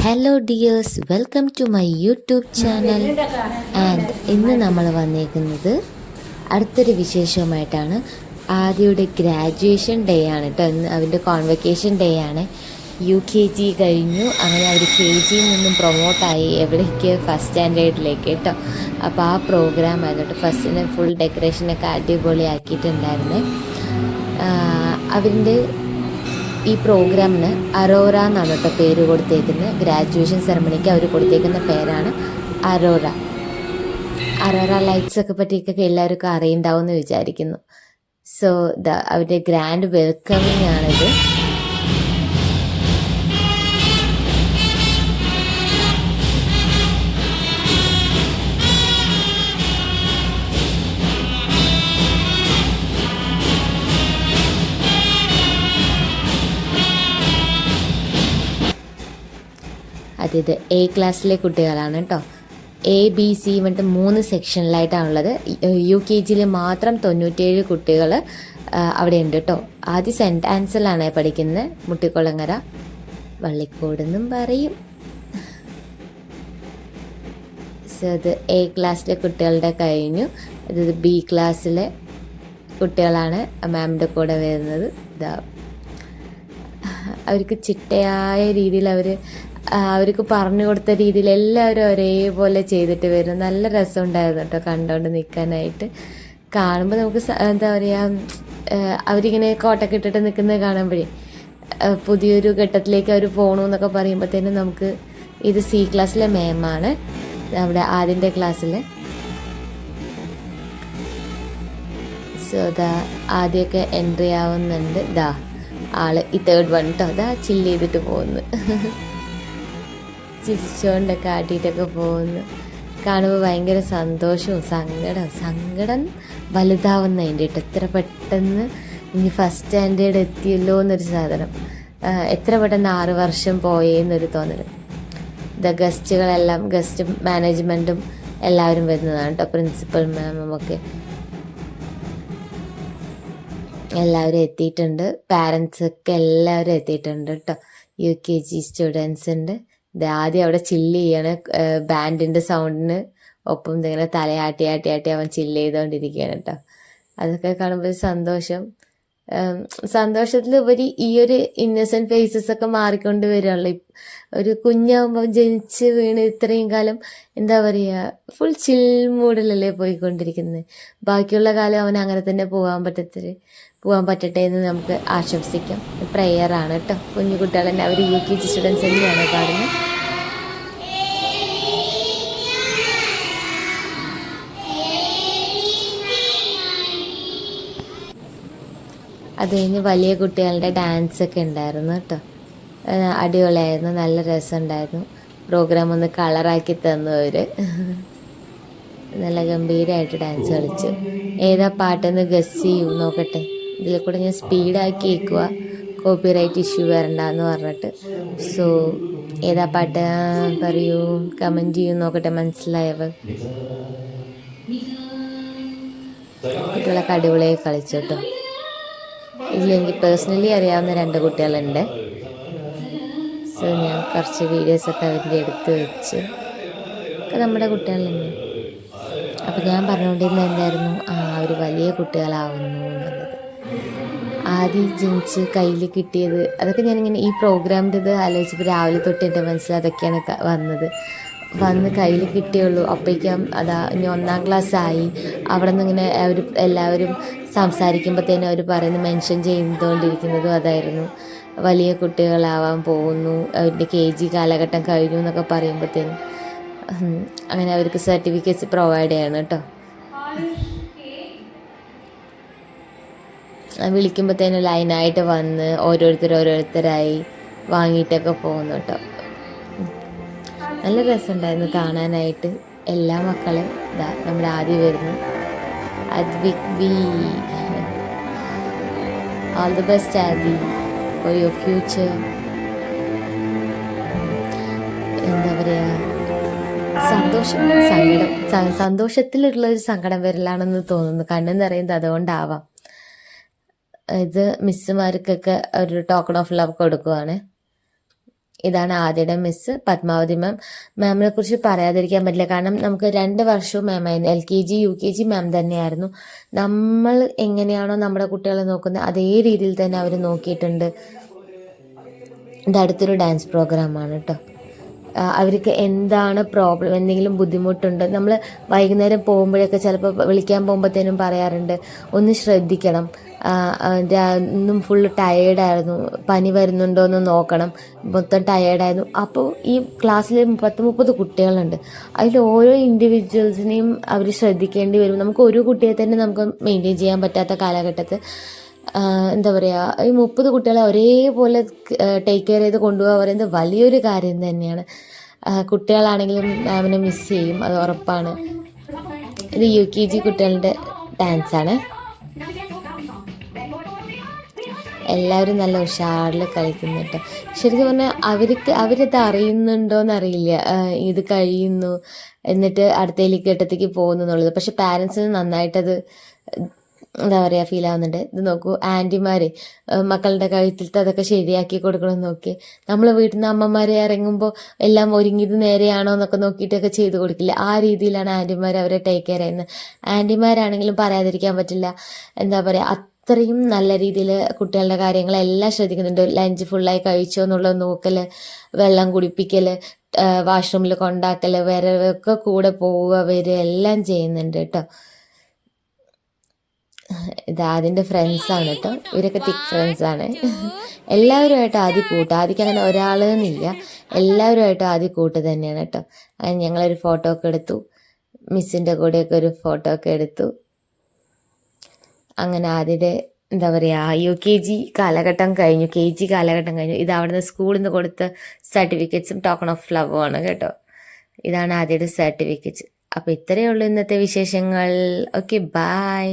Hello dears, welcome to my YouTube channel. And ഇന്ന് നമ്മൾ വന്നേക്കുന്നത് അടുത്തൊരു വിശേഷവുമായിട്ടാണ്. ആദ്യയുടെ ഗ്രാജുവേഷൻ ഡേ ആണ് കേട്ടോ. ഇന്ന് അവൻ്റെ കോൺവെക്കേഷൻ ഡേ ആണ്. UKG കഴിഞ്ഞു. അങ്ങനെ അവർ KGയിൽ നിന്നും പ്രൊമോട്ടായി എവിടേക്ക്, ഫസ്റ്റ് സ്റ്റാൻഡേർഡിലേക്ക് കേട്ടോ. അപ്പോൾ ആ പ്രോഗ്രാം ആയിരുന്നു. ഫസ്റ്റിന് ഫുൾ ഡെക്കറേഷനൊക്കെ അടിപൊളിയാക്കിയിട്ടുണ്ടായിരുന്നു. അവൻ്റെ ഈ പ്രോഗ്രാമിന് അറോറ എന്നാണ് കേട്ടോ പേര് കൊടുത്തേക്കുന്നത്. ഗ്രാജുവേഷൻ സെറമണിക്ക് അവർ കൊടുത്തേക്കുന്ന പേരാണ് അറോറ. അറോറ ലൈറ്റ്സൊക്കെ പറ്റിയൊക്കെ എല്ലാവർക്കും അറിയുണ്ടാവും എന്ന് വിചാരിക്കുന്നു. സോ അവരുടെ ഗ്രാൻഡ് വെൽക്കമിങ് ആണിത്. ഇത് A ക്ലാസ്സിലെ കുട്ടികളാണ് കേട്ടോ. ABC എന്നിട്ട് 3 സെക്ഷനിലായിട്ടാണുള്ളത്. UKGയിൽ മാത്രം 97 കുട്ടികൾ അവിടെ ഉണ്ട് കേട്ടോ. ആദ്യം സെൻറ്റ് ആൻസലാണ് പഠിക്കുന്നത്, മുട്ടിക്കുളങ്ങര, വള്ളിക്കോട് എന്നും പറയും. സോ ഇത് A ക്ലാസ്സിലെ കുട്ടികളുടെ കഴിഞ്ഞു. ഇത് B ക്ലാസ്സിലെ കുട്ടികളാണ് മാമിൻ്റെ കൂടെ വരുന്നത്. ഇതാ അവർക്ക് ചിട്ടയായ രീതിയിൽ അവർക്ക് പറഞ്ഞു കൊടുത്ത രീതിയിൽ എല്ലാവരും ഒരേപോലെ ചെയ്തിട്ട് വരും. നല്ല രസമുണ്ടായിരുന്നു കേട്ടോ കണ്ടുകൊണ്ട് നിൽക്കാനായിട്ട്. കാണുമ്പോൾ നമുക്ക് എന്താ പറയുക, അവരിങ്ങനെ കോട്ടൊക്കെ ഇട്ടിട്ട് നിൽക്കുന്നത് കാണുമ്പോഴേ പുതിയൊരു ഘട്ടത്തിലേക്ക് അവർ പോകണമെന്നൊക്കെ പറയുമ്പോഴത്തേനും നമുക്ക് ഇത് C ക്ലാസ്സിലെ മാമാണ്, നമ്മുടെ ആദ്യത്തെ ക്ലാസ്സിലെ. സോ ആദ്യമൊക്കെ എൻട്രി ആവുന്നുണ്ട്. ആള് ഈ 3rd വൺ കേട്ടോ. ചില്ല് ചെയ്തിട്ട് പോകുന്നു, ചിരിച്ചോണ്ടൊക്കെ ആട്ടിയിട്ടൊക്കെ പോകുന്നു. കാണുമ്പോൾ ഭയങ്കര സന്തോഷവും സങ്കടം വലുതാവുന്നതിൻ്റെ കേട്ടോ. എത്ര പെട്ടെന്ന് ഇനി ഫസ്റ്റ് സ്റ്റാൻഡേർഡ് എത്തിയല്ലോ എന്നൊരു സാധനം, എത്ര പെട്ടെന്ന് 6 വർഷം പോയെന്നൊരു തോന്നൽ. ഗസ്റ്റ് മാനേജ്മെൻറ്റും എല്ലാവരും വരുന്നതാണ് കേട്ടോ. പ്രിൻസിപ്പൽ മാമും ഒക്കെ എല്ലാവരും എത്തിയിട്ടുണ്ട്. പാരൻസൊക്കെ എല്ലാവരും എത്തിയിട്ടുണ്ട് കേട്ടോ. UKG സ്റ്റുഡൻസ് ഉണ്ട്. ആദ്യം അവിടെ ചില്ല് ചെയ്യാണ്. ബാൻഡിൻ്റെ സൗണ്ടിന് ഒപ്പം ഇങ്ങനെ തലയാട്ടി അവൻ ചില്ല് ചെയ്തുകൊണ്ടിരിക്കുകയാണ് കേട്ടോ. അതൊക്കെ കാണുമ്പോൾ സന്തോഷത്തിലുപരി ഈ ഒരു ഇന്നസെൻറ്റ് ഫേസസ് ഒക്കെ മാറിക്കൊണ്ട് വരികയാണല്ലോ. ഒരു കുഞ്ഞാകുമ്പോൾ ജനിച്ച് വീണ് ഇത്രയും കാലം എന്താ പറയുക, ഫുൾ ചിൽ മൂഡിലല്ലേ പോയിക്കൊണ്ടിരിക്കുന്നത്. ബാക്കിയുള്ള കാലം അവൻ അങ്ങനെ തന്നെ പോകാൻ പറ്റട്ടെ എന്ന് നമുക്ക് ആശംസിക്കാം. പ്രെയറാണ് കേട്ടോ. കുഞ്ഞു കുട്ടികൾ തന്നെ, അവർ UKG സ്റ്റുഡൻസ് തന്നെയാണ് പാടുന്നത്. അത് കഴിഞ്ഞ് വലിയ കുട്ടികളുടെ ഡാൻസൊക്കെ ഉണ്ടായിരുന്നു കേട്ടോ. അടിപൊളിയായിരുന്നു, നല്ല രസമുണ്ടായിരുന്നു. പ്രോഗ്രാം ഒന്ന് കളറാക്കി തന്നു അവർ. നല്ല ഗംഭീരമായിട്ട് ഡാൻസ് കളിച്ചു. ഏതാ പാട്ടെന്ന് ഗസ് ചെയ്യൂ നോക്കട്ടെ. ഇതിൽ കൂടെ ഞാൻ സ്പീഡാക്കി കേൾക്കുക, കോപ്പിറൈറ്റ് ഇഷ്യൂ വരണ്ടെന്ന് പറഞ്ഞിട്ട്. സോ ഏതാ പാട്ട് പറയൂ, കമൻറ്റ് ചെയ്യൂ നോക്കട്ടെ മനസ്സിലായവർ. കുട്ടികളൊക്കെ അടിപൊളിയായി കളിച്ചു കേട്ടോ. ഇതിലെനിക്ക് പേഴ്സണലി അറിയാവുന്ന 2 കുട്ടികളുണ്ട്. സോ ഞാൻ കുറച്ച് വീഡിയോസൊക്കെ അവരുടെ എടുത്ത് വെച്ച്. ഒക്കെ നമ്മുടെ കുട്ടികൾ തന്നെ. അപ്പോൾ ഞാൻ പറഞ്ഞുകൊണ്ടിരുന്നത് എന്തായിരുന്നു, അവർ വലിയ കുട്ടികളാവുന്നു എന്നുള്ളത്. ആദ്യം ജനിച്ച് കയ്യിൽ കിട്ടിയത് അതൊക്കെ ഞാനിങ്ങനെ ഈ പ്രോഗ്രാമിൻ്റെ ഇത് ആലോചിച്ചപ്പോൾ രാവിലെ തൊട്ട് എൻ്റെ മനസ്സിൽ അതൊക്കെയാണ് വന്ന് കയ്യിൽ കിട്ടിയുള്ളൂ. അപ്പോഴേക്കും ഇനി 1ാം ക്ലാസ്സായി. അവിടെ നിന്ന് ഇങ്ങനെ എല്ലാവരും സംസാരിക്കുമ്പോഴത്തേനും അവർ പറയുന്നത്, മെൻഷൻ ചെയ്തുകൊണ്ടിരിക്കുന്നതും അതായിരുന്നു, വലിയ കുട്ടികളാവാൻ പോകുന്നു, അവരുടെ KG കാലഘട്ടം കഴിഞ്ഞു എന്നൊക്കെ പറയുമ്പോഴത്തേനും അങ്ങനെ അവർക്ക് സർട്ടിഫിക്കറ്റ്സ് പ്രൊവൈഡ് ചെയ്യണം കേട്ടോ. വിളിക്കുമ്പോഴത്തേനും ലൈനായിട്ട് വന്ന് ഓരോരുത്തരായി വാങ്ങിയിട്ടൊക്കെ പോകുന്നു കേട്ടോ. നല്ല രസമുണ്ടായിരുന്നു കാണാനായിട്ട്. എല്ലാ മക്കളും നമ്മുടെ ആദ്യം വരുന്നു. Advik, all the best Aadi for your future. എന്താ പറയുക, സന്തോഷത്തിലുള്ളൊരു സങ്കടം വരലാണെന്ന് തോന്നുന്നു. കണ്ണ് നിറയുന്നത് അതുകൊണ്ടാവാം. ഇത് മിസ്സുമാർക്കൊക്കെ ഒരു ടോക്കൺ ഓഫ് ലവ് കൊടുക്കുവാണ്. ഇതാണ് ആദ്യയുടെ മിസ് പത്മാവതി മാം. മാമിനെ കുറിച്ച് പറയാതിരിക്കാൻ പറ്റില്ല, കാരണം നമുക്ക് 2 വർഷവും മാമായിരുന്നു. LKG UKG മാം തന്നെയായിരുന്നു. നമ്മൾ എങ്ങനെയാണോ നമ്മുടെ കുട്ടികളെ നോക്കുന്നത് അതേ രീതിയിൽ തന്നെ അവർ നോക്കിയിട്ടുണ്ട്. ഇത് അടുത്തൊരു ഡാൻസ് പ്രോഗ്രാമാണ് കേട്ടോ. അവർക്ക് എന്താണ് പ്രോബ്ലം, എന്തെങ്കിലും ബുദ്ധിമുട്ടുണ്ട്, നമ്മൾ വൈകുന്നേരം പോകുമ്പോഴൊക്കെ ചിലപ്പോൾ വിളിക്കാൻ പോകുമ്പോഴത്തേനും പറയാറുണ്ട് ഒന്ന് ശ്രദ്ധിക്കണം, ഇന്നും ഫുള്ള് ടയേർഡായിരുന്നു, പനി വരുന്നുണ്ടോ എന്ന് നോക്കണം, മൊത്തം ടയേർഡായിരുന്നു. അപ്പോൾ ഈ ക്ലാസ്സിൽ 30 കുട്ടികളുണ്ട്, അതിൽ ഓരോ ഇൻഡിവിജ്വൽസിനെയും അവർ ശ്രദ്ധിക്കേണ്ടി വരും. നമുക്ക് ഒരു കുട്ടിയെ തന്നെ നമുക്ക് മെയിൻറ്റെയിൻ ചെയ്യാൻ പറ്റാത്ത കാലഘട്ടത്തിൽ എന്താ പറയുക, ഈ 30 കുട്ടികളെ ഒരേപോലെ ടേക്ക് കെയർ ചെയ്ത് കൊണ്ടുപോകുക പറയുന്നത് വലിയൊരു കാര്യം തന്നെയാണ്. കുട്ടികളാണെങ്കിലും മാമിനെ മിസ് ചെയ്യും, അത് ഉറപ്പാണ്. ഇത് UKG കുട്ടികളുടെ ഡാൻസാണ്. എല്ലാവരും നല്ല ഉഷാറിൽ കളിക്കുന്നു കേട്ടോ. ശരിക്കും പറഞ്ഞാൽ അവരിത് അറിയുന്നുണ്ടോയെന്നറിയില്ല, ഇത് കഴിയുന്നു എന്നിട്ട് അടുത്ത ഘട്ടത്തേക്ക് പോകുന്നു എന്നുള്ളത്. പക്ഷെ പാരൻസിന് നന്നായിട്ടത് എന്താ പറയുക ഫീൽ ആവുന്നുണ്ട്. ഇത് നോക്കൂ, ആൻറ്റിമാർ മക്കളുടെ കഴുത്തിലത്തെ അതൊക്കെ ശരിയാക്കി കൊടുക്കണമെന്ന് നോക്കി. നമ്മൾ വീട്ടിൽ നിന്ന് അമ്മമാരെ ഇറങ്ങുമ്പോൾ എല്ലാം ഒരുങ്ങിയത് നേരെയാണോ എന്നൊക്കെ നോക്കിയിട്ടൊക്കെ ചെയ്ത് കൊടുക്കില്ല, ആ രീതിയിലാണ് ആൻറ്റിമാർ അവരെ ടേക്ക് കെയർ ചെയ്യുന്നത്. ആൻറ്റിമാരാണെങ്കിലും പറയാതിരിക്കാൻ പറ്റില്ല, എന്താ പറയുക, അത്രയും നല്ല രീതിയിൽ കുട്ടികളുടെ കാര്യങ്ങളെല്ലാം ശ്രദ്ധിക്കുന്നുണ്ട്. ലഞ്ച് ഫുള്ളായി കഴിച്ചോ എന്നുള്ളത് നോക്കൽ, വെള്ളം കുടിപ്പിക്കൽ, വാഷ്റൂമിൽ കൊണ്ടാക്കൽ, വരവൊക്കെ കൂടെ പോവുക വരിക എല്ലാം ചെയ്യുന്നുണ്ട് കേട്ടോ. ഇത് അതിൻ്റെ ഫ്രണ്ട്സാണ് കേട്ടോ, ഇവരൊക്കെ തിക്ക് ഫ്രണ്ട്സാണ്. എല്ലാവരുമായിട്ട് ആദ്യം കൂട്ട്, ആദ്യം അങ്ങനെ ഒരാളെന്നില്ല, എല്ലാവരുമായിട്ടും ആദ്യം കൂട്ട് തന്നെയാണ് കേട്ടോ. അങ്ങനെ ഞങ്ങളൊരു ഫോട്ടോ ഒക്കെ എടുത്തു, മിസ്സിൻ്റെ കൂടെയൊക്കെ ഒരു ഫോട്ടോ ഒക്കെ എടുത്തു. അങ്ങനെ ആദ്യത്തെ എന്താ പറയുക UKG കാലഘട്ടം കഴിഞ്ഞു, KG കാലഘട്ടം കഴിഞ്ഞു. ഇത് അവിടുന്ന് സ്കൂളിൽ നിന്ന് കൊടുത്ത സർട്ടിഫിക്കറ്റ്സും ടോക്കൺ ഓഫ് ലവും ആണ് കേട്ടോ. ഇതാണ് ആദ്യത്തെ സർട്ടിഫിക്കറ്റ്സ്. അപ്പോൾ ഇത്രയേ ഉള്ളൂ ഇന്നത്തെ വിശേഷങ്ങൾ. Okay, by.